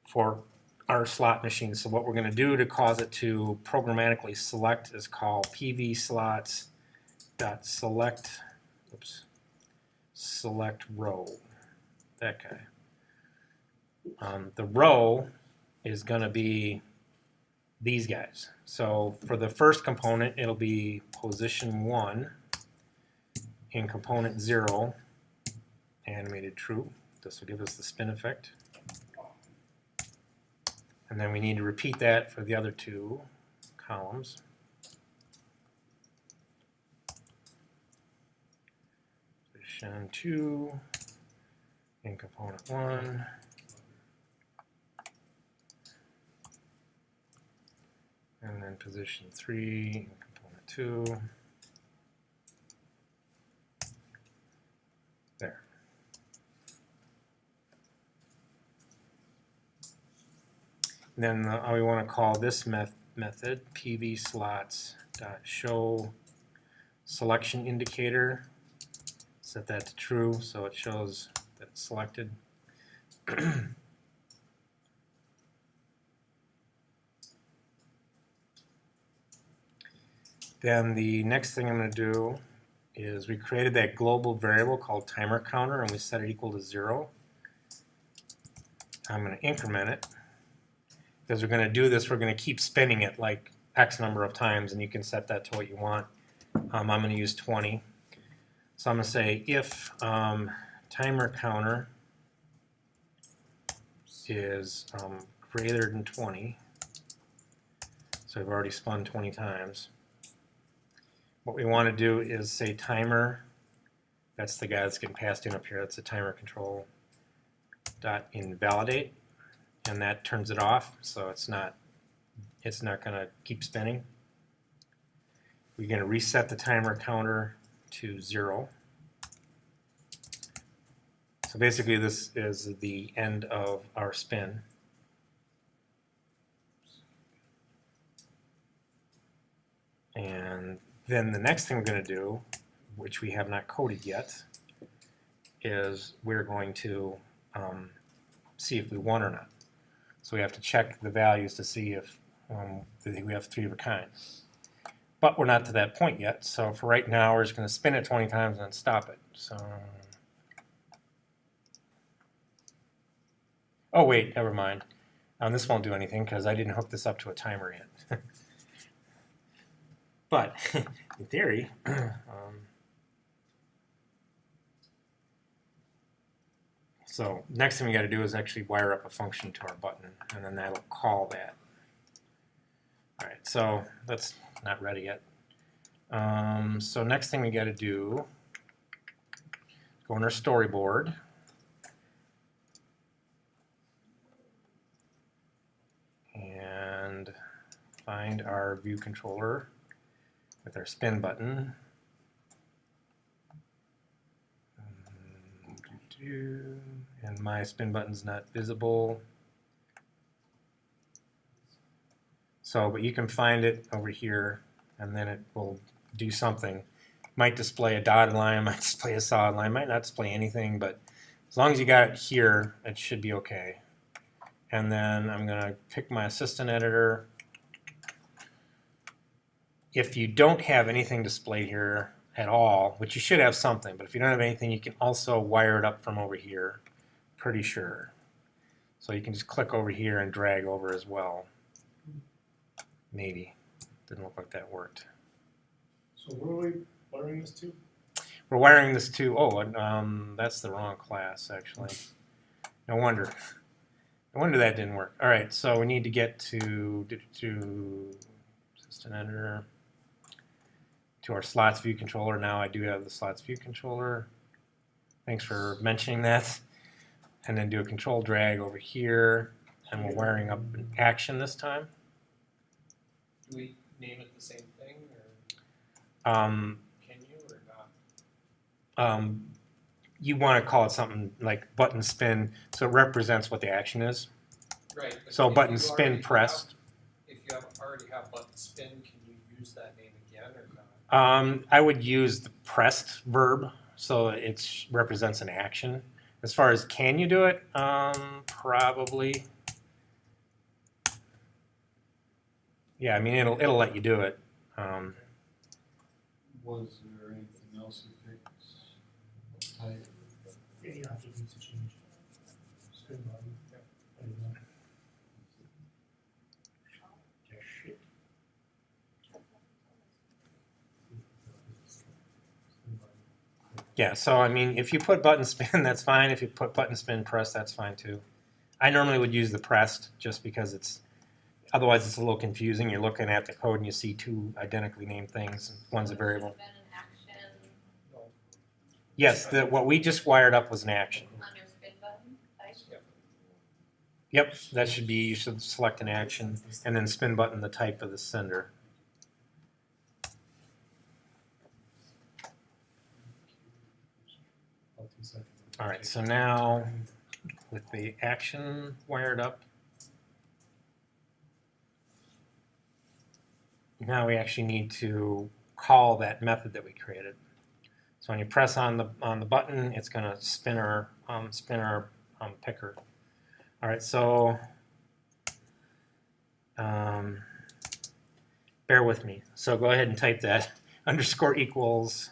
for our slot machine. So what we're going to do to cause it to programmatically select is call PV slots dot select, select row, that guy. The row is going to be these guys. So for the first component, it'll be position 1 in component 0, animated true. This will give us the spin effect. And then we need to repeat that for the other 2 columns. Position 2 in component 1. And then position 3 in component 2. There. Then we want to call this method pvslots.show selection indicator. Set that to true so it shows that it's selected. Then the next thing I'm going to do is we created that global variable called timer counter and we set it equal to 0. I'm going to increment it. Because we're going to do this, we're going to keep spinning it like X number of times, and you can set that to what you want. I'm going to use 20. So I'm going to say if timer counter is greater than 20, so I've already spun 20 times. What we want to do is say timer, that's the guy that's getting passed in up here, that's the timer control, dot invalidate. And that turns it off, so it's not going to keep spinning. We're going to reset the timer counter to 0. So basically this is the end of our spin. And then the next thing we're going to do, which we have not coded yet, is we're going to see if we won or not. So we have to check the values to see if we have 3 of a kind. But we're not to that point yet, so for right now we're just going to spin it 20 times and then stop it. So, oh wait, never mind. This won't do anything because I didn't hook this up to a timer yet. But in theory, so next thing we got to do is actually wire up a function to our button, and then that'll call that. All right, so that's not ready yet. So next thing we got to do, go in our storyboard, and find our view controller with our spin button. And my spin button's not visible. So, but you can find it over here, and then it will do something. Might display a dotted line, might display a solid line, might not display anything, but as long as you got it here, it should be okay. And then I'm going to pick my assistant editor. If you don't have anything displayed here at all, which you should have something, but if you don't have anything, you can also wire it up from over here, pretty sure. So you can just click over here and drag over as well. Maybe. Didn't look like that worked. So where are we wiring this to? We're wiring this to, that's the wrong class, actually. No wonder. No wonder that didn't work. All right, so we need to get to Assistant Editor, to our slots view controller. Now I do have the slots view controller. Thanks for mentioning that. And then do a control drag over here, and we're wiring up an action this time. Do we name it the same thing, or Um, can you, or not? You want to call it something like button spin, so it represents what the action is. Right. but So if button you spin already pressed. If you already have button spin, can you use that name again, or not? I would use the pressed verb, so it represents an action. As far as can you do it, probably. Yeah, I mean it'll let you do it. Was there else you pick? Type. Any object needs to change. Spin button. Yep. There you go. Yeah, shit. Spin button. Yeah, so I mean, if you put button spin, that's fine. If you put button spin press, that's fine too. I normally would use the pressed just because otherwise it's a little confusing. You're looking at the code and you see two identically named things. And one's a variable. Should have been an action No. Yes, what we just wired up was an action. under spin button type. Yep, that should be, you should select an action and then spin button the type of the sender. About 2 seconds. All right, so now with the action wired up, now we actually need to call that method that we created. So when you press on the button, it's going to spin our picker. All right, so bear with me. So go ahead and type that underscore equals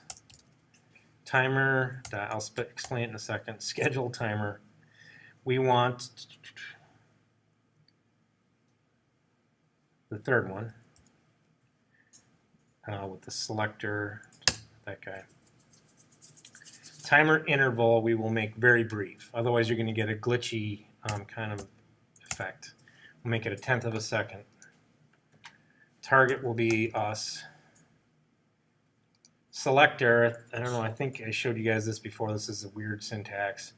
timer. I'll explain it in a second. Schedule timer. We want the third one with the selector, that guy. Timer interval we will make very brief. Otherwise you're going to get a glitchy kind of effect. We'll make it 1/10 of a second. Target will be us. Selector, I don't know, I think I showed you guys this before. This is a weird syntax.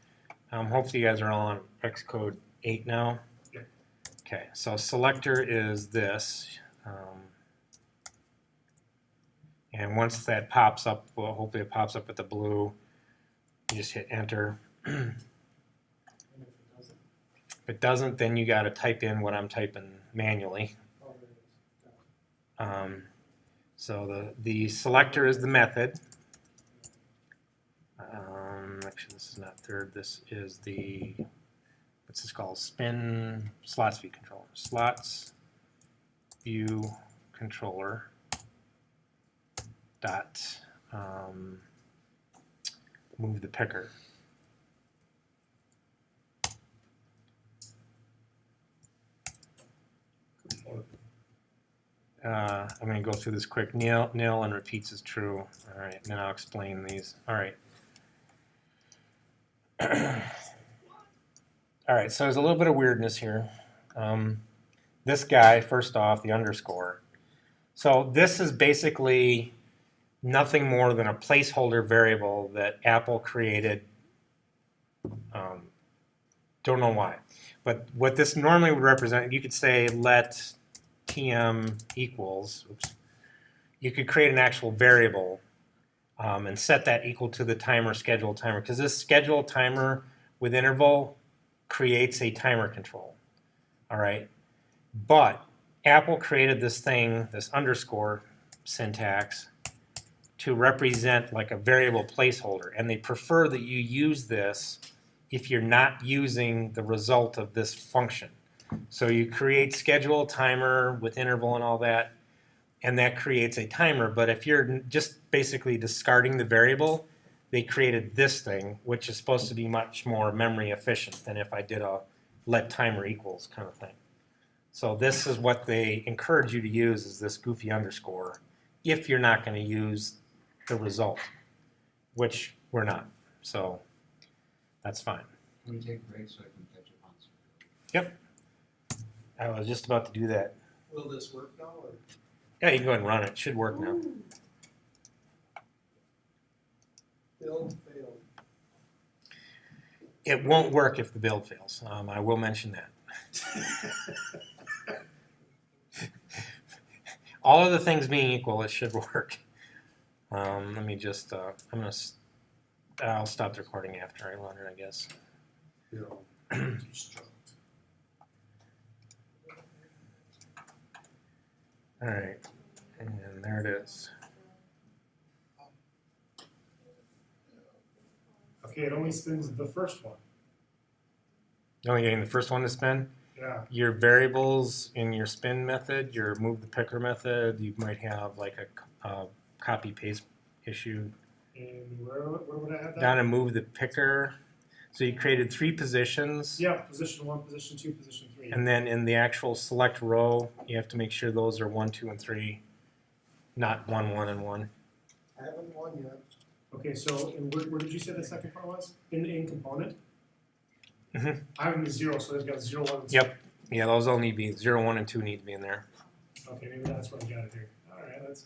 Hopefully you guys are all on Xcode 8 now. Yeah. Okay, so selector is this. And once that pops up, well, hopefully it pops up with the blue. You just hit enter. And if it doesn't, If it doesn't, then you got to type in what I'm typing manually. oh, there it is. Got it. So the selector is the method. Actually, this is not third. This is the, what's this called? Slots view controller. Slots view controller dot move the picker. I'm going to go through this quick. Nil and repeats is true. All right, and then I'll explain these. All right. All right, so there's a little bit of weirdness here. This guy, first off, the underscore. So this is basically nothing more than a placeholder variable that Apple created. Don't know why. But what this normally would represent, you could say let tm equals, oops. You could create an actual variable and set that equal to the timer, schedule timer, because this schedule timer with interval creates a timer control. All right. But Apple created this thing, this underscore syntax, to represent like a variable placeholder, and they prefer that you use this if you're not using the result of this function. So you create schedule, timer with interval and all that, and that creates a timer. But if you're just basically discarding the variable, they created this thing, which is supposed to be much more memory efficient than if I did a let timer equals kind of thing. So this is what they encourage you to use, is this goofy underscore, if you're not going to use the result, which we're not. So that's fine. Can we take a break so I can catch up on some? Yep. I was just about to do that. Will this work now, or? Yeah, you can go ahead and run it. It should work now. Build failed. It won't work if the build fails. I will mention that. All of the things being equal, it should work. Let me just, I'll stop the recording after I run it, I guess. All right, and there it is. Okay, it only spins the first one. Only getting the first one to spin. Yeah. Your variables in your spin method, your move the picker method, you might have like a copy paste issue. And where would I have that? Down and move the picker. So you created 3 positions. Yeah, position 1, position 2, position 3. And then in the actual select row, you have to make sure those are 1, 2, and 3, not 1, 1, and 1. I haven't won yet. Okay, so where did you say the second part was? In component? Mhm. I have them as 0, so they've got 0, 1, and 2. Yep. Yeah, those all need to be 0, 1, and 2 need to be in there. Okay, maybe that's where I got it here. Alright, that's